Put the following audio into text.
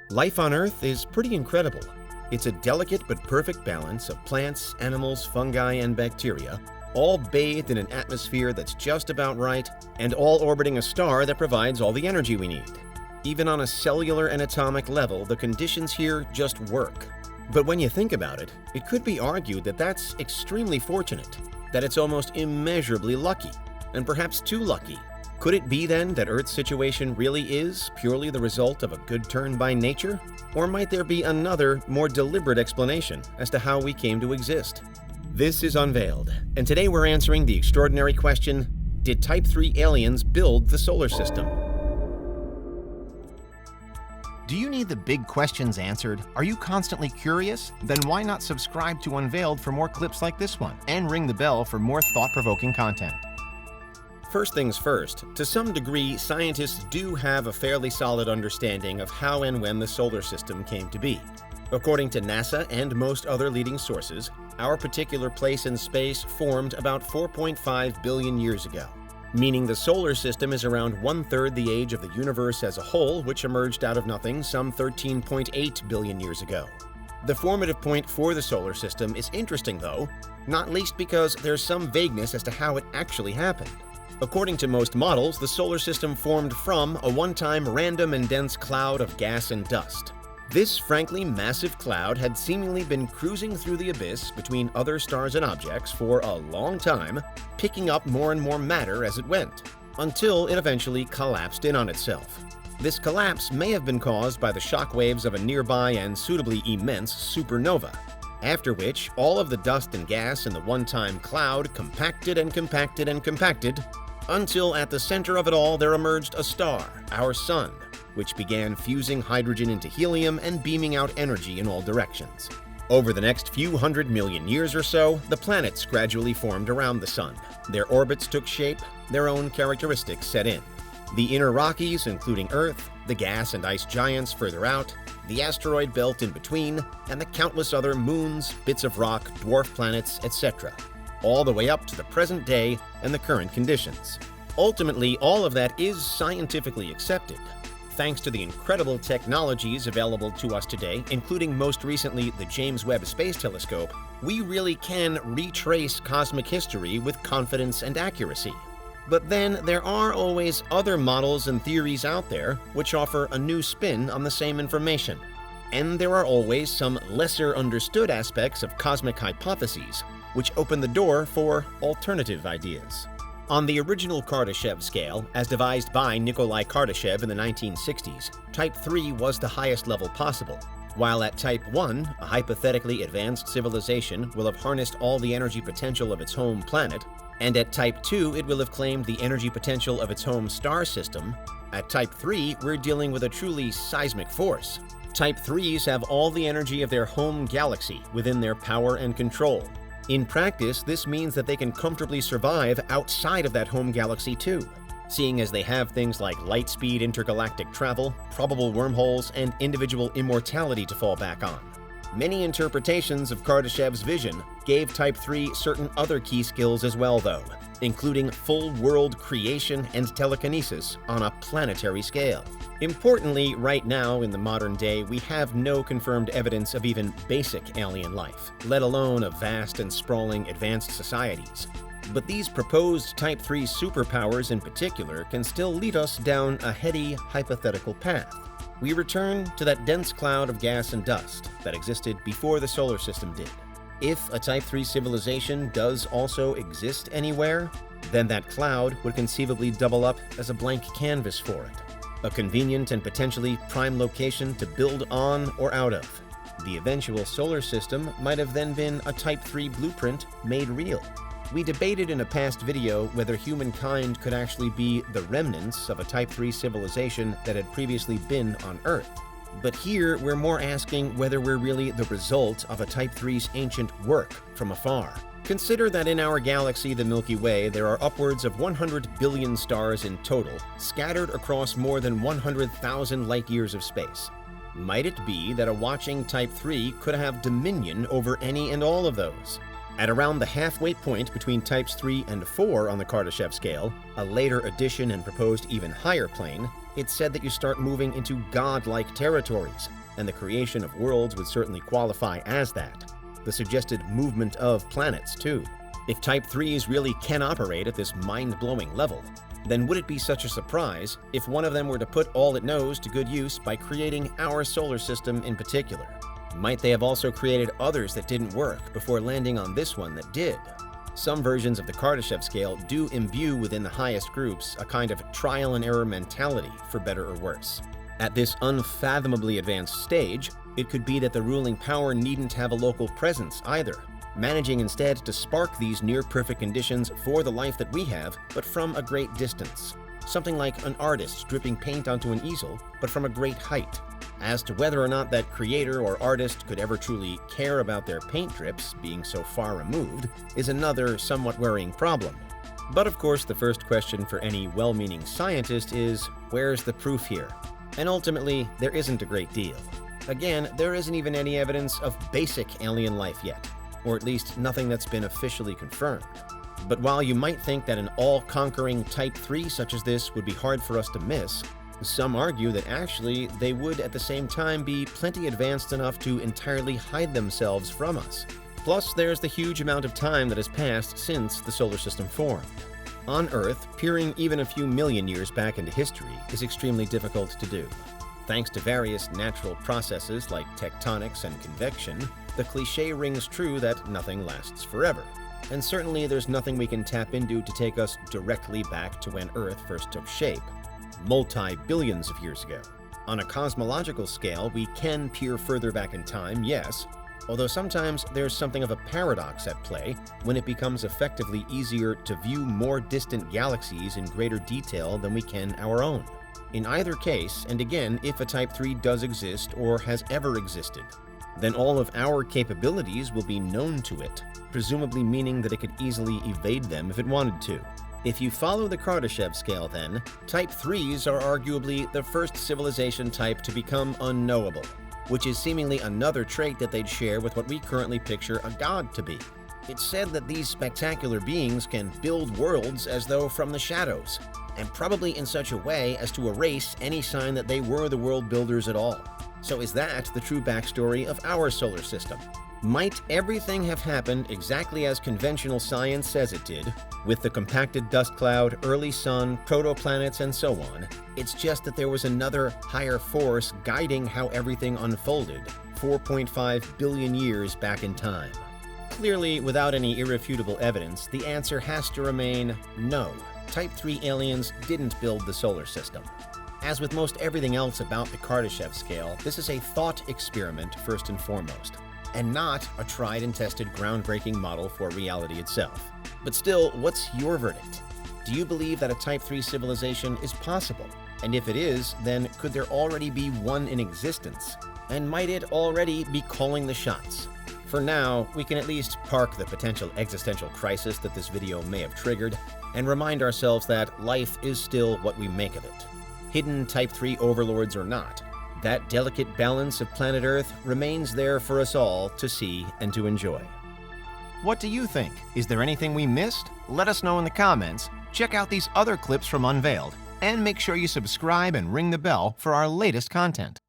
Life on Earth is pretty incredible. It's a delicate but perfect balance of plants, animals, fungi, and bacteria, all bathed in an atmosphere that's just about right, and all orbiting a star that provides all the energy we need. Even on a cellular and atomic level, the conditions here just work. But when you think about it, it could be argued that that's extremely fortunate, that it's almost immeasurably lucky, and perhaps too lucky. Could it be then that Earth's situation really is purely the result of a good turn by nature? Or might there be another, more deliberate explanation as to how we came to exist? This is Unveiled, and today we're answering the extraordinary question, did Type III aliens build the solar system? Do you need the big questions answered? Are you constantly curious? Then why not subscribe to Unveiled for more clips like this one, and ring the bell for more thought-provoking content. First things first, to some degree, scientists do have a fairly solid understanding of how and when the solar system came to be. According to NASA and most other leading sources, our particular place in space formed about 4.5 billion years ago, meaning the solar system is around one-third the age of the universe as a whole, which emerged out of nothing some 13.8 billion years ago. The formative point for the solar system is interesting though, not least because there's some vagueness as to how it actually happened. According to most models, the solar system formed from a one-time random and dense cloud of gas and dust. This frankly massive cloud had seemingly been cruising through the abyss between other stars and objects for a long time, picking up more and more matter as it went, until it eventually collapsed in on itself. This collapse may have been caused by the shock waves of a nearby and suitably immense supernova, after which all of the dust and gas in the one-time cloud compacted and compacted and compacted, until at the center of it all there emerged a star, our Sun, which began fusing hydrogen into helium and beaming out energy in all directions. Over the next few 100 million years or so, the planets gradually formed around the Sun. Their orbits took shape, their own characteristics set in. The inner Rockies, including Earth, the gas and ice giants further out, the asteroid belt in between, and the countless other moons, bits of rock, dwarf planets, etc., all the way up to the present day and the current conditions. Ultimately, all of that is scientifically accepted. Thanks to the incredible technologies available to us today, including most recently the James Webb Space Telescope, we really can retrace cosmic history with confidence and accuracy. But then there are always other models and theories out there which offer a new spin on the same information. And there are always some lesser understood aspects of cosmic hypotheses which open the door for alternative ideas. On the original Kardashev scale, as devised by Nikolai Kardashev in the 1960s, Type III was the highest level possible, while at Type I, a hypothetically advanced civilization will have harnessed all the energy potential of its home planet, and at Type II it will have claimed the energy potential of its home star system. At Type III, we're dealing with a truly seismic force. Type IIIs have all the energy of their home galaxy within their power and control. In practice, this means that they can comfortably survive outside of that home galaxy too, seeing as they have things like light-speed intergalactic travel, probable wormholes, and individual immortality to fall back on. Many interpretations of Kardashev's vision gave Type III certain other key skills as well though, including full world creation and telekinesis on a planetary scale. Importantly, right now in the modern day, we have no confirmed evidence of even basic alien life, let alone of vast and sprawling advanced societies. But these proposed Type III superpowers in particular can still lead us down a heady, hypothetical path. We return to that dense cloud of gas and dust that existed before the solar system did. If a Type III civilization does also exist anywhere, then that cloud would conceivably double up as a blank canvas for it, a convenient and potentially prime location to build on or out of. The eventual solar system might have then been a Type III blueprint made real. We debated in a past video whether humankind could actually be the remnants of a Type III civilization that had previously been on Earth. But here, we're more asking whether we're really the result of a Type III's ancient work from afar. Consider that in our galaxy, the Milky Way, there are upwards of 100 billion stars in total, scattered across more than 100,000 light-years of space. Might it be that a watching Type III could have dominion over any and all of those? At around the halfway point between Types 3 and 4 on the Kardashev scale, a later addition and proposed even higher plane, it's said that you start moving into godlike territories, and the creation of worlds would certainly qualify as that. The suggested movement of planets, too. If Type 3s really can operate at this mind-blowing level, then would it be such a surprise if one of them were to put all it knows to good use by creating our solar system in particular? Might they have also created others that didn't work before landing on this one that did? Some versions of the Kardashev scale do imbue within the highest groups a kind of trial-and-error mentality, for better or worse. At this unfathomably advanced stage, it could be that the ruling power needn't have a local presence either, managing instead to spark these near-perfect conditions for the life that we have, but from a great distance. Something like an artist dripping paint onto an easel, but from a great height. As to whether or not that creator or artist could ever truly care about their paint drips being so far removed is another somewhat worrying problem. But of course, the first question for any well-meaning scientist is, where's the proof here? And ultimately, there isn't a great deal. Again, there isn't even any evidence of basic alien life yet, or at least nothing that's been officially confirmed. But while you might think that an all-conquering Type 3 such as this would be hard for us to miss, some argue that actually they would at the same time be plenty advanced enough to entirely hide themselves from us. Plus, there's the huge amount of time that has passed since the solar system formed. On Earth, peering even a few million years back into history is extremely difficult to do. Thanks to various natural processes like tectonics and convection, the cliché rings true that nothing lasts forever. And certainly there's nothing we can tap into to take us directly back to when Earth first took shape, multi-billions of years ago. On a cosmological scale, we can peer further back in time, yes, although sometimes there's something of a paradox at play when it becomes effectively easier to view more distant galaxies in greater detail than we can our own. In either case, and again, if a Type 3 does exist or has ever existed, then all of our capabilities will be known to it, presumably meaning that it could easily evade them if it wanted to. If you follow the Kardashev scale then, Type 3s are arguably the first civilization type to become unknowable, which is seemingly another trait that they'd share with what we currently picture a god to be. It's said that these spectacular beings can build worlds as though from the shadows, and probably in such a way as to erase any sign that they were the world builders at all. So is that the true backstory of our solar system? Might everything have happened exactly as conventional science says it did, with the compacted dust cloud, early sun, protoplanets, and so on? It's just that there was another higher force guiding how everything unfolded 4.5 billion years back in time. Clearly, without any irrefutable evidence, the answer has to remain no. Type 3 aliens didn't build the solar system. As with most everything else about the Kardashev scale, this is a thought experiment first and foremost, and not a tried and tested groundbreaking model for reality itself. But still, what's your verdict? Do you believe that a Type 3 civilization is possible? And if it is, then could there already be one in existence? And might it already be calling the shots? For now, we can at least park the potential existential crisis that this video may have triggered, and remind ourselves that life is still what we make of it. Hidden Type 3 overlords or not, that delicate balance of planet Earth remains there for us all to see and to enjoy. What do you think? Is there anything we missed? Let us know in the comments. Check out these other clips from Unveiled, and make sure you subscribe and ring the bell for our latest content.